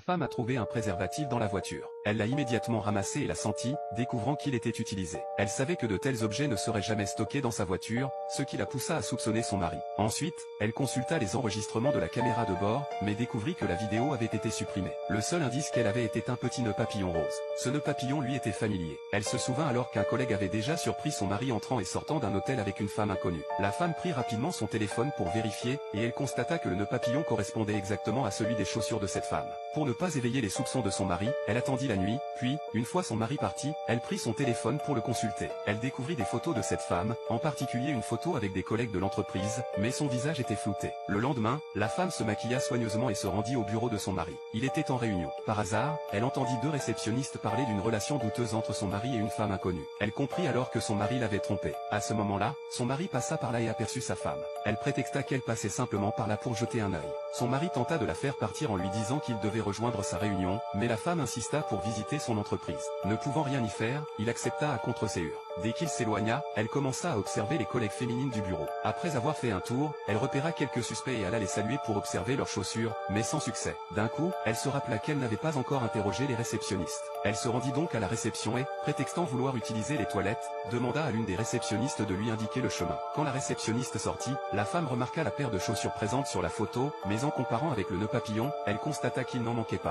femme a trouvé un préservatif dans la voiture. Elle l'a immédiatement ramassé et l'a senti, découvrant qu'il était utilisé. Elle savait que de tels objets ne seraient jamais stockés dans sa voiture, ce qui la poussa à soupçonner son mari. Ensuite, elle consulta les enregistrements de la caméra de bord, mais découvrit que la vidéo avait été supprimée. Le seul indice qu'elle avait était un petit nœud papillon rose. Ce nœud papillon lui était familier. Elle se souvint alors qu'un collègue avait déjà surpris son mari entrant et sortant d'un hôtel avec une femme inconnue. La femme prit rapidement son téléphone pour vérifier, et elle constata que le nœud papillon correspondait exactement à celui des chaussures de cette femme. Pour ne pas éveiller les soupçons de son mari, elle attendit la nuit, puis, une fois son mari parti, elle prit son téléphone pour le consulter. Elle découvrit des photos de cette femme, en particulier une photo avec des collègues de l'entreprise, mais son visage était flouté. Le lendemain, la femme se maquilla soigneusement et se rendit au bureau de son mari. Il était en réunion. Par hasard, elle entendit deux réceptionnistes parler d'une relation douteuse entre son mari et une femme inconnue. Elle comprit alors que son mari l'avait trompée. À ce moment-là, son mari passa par là et aperçut sa femme. Elle prétexta qu'elle passait simplement par là pour jeter un œil. Son mari tenta de la faire partir en lui disant qu'il devait rejoindre sa réunion, mais la femme insista pour visiter son entreprise. Ne pouvant rien y faire, il accepta à contre-séure. Dès qu'il s'éloigna, elle commença à observer les collègues féminines du bureau. Après avoir fait un tour, elle repéra quelques suspects et alla les saluer pour observer leurs chaussures, mais sans succès. D'un coup, elle se rappela qu'elle n'avait pas encore interrogé les réceptionnistes. Elle se rendit donc à la réception et, prétextant vouloir utiliser les toilettes, demanda à l'une des réceptionnistes de lui indiquer le chemin. Quand la réceptionniste sortit, la femme remarqua la paire de chaussures présente sur la photo, mais en comparant avec le nœud papillon, elle constata qu'il n'en manquait pas.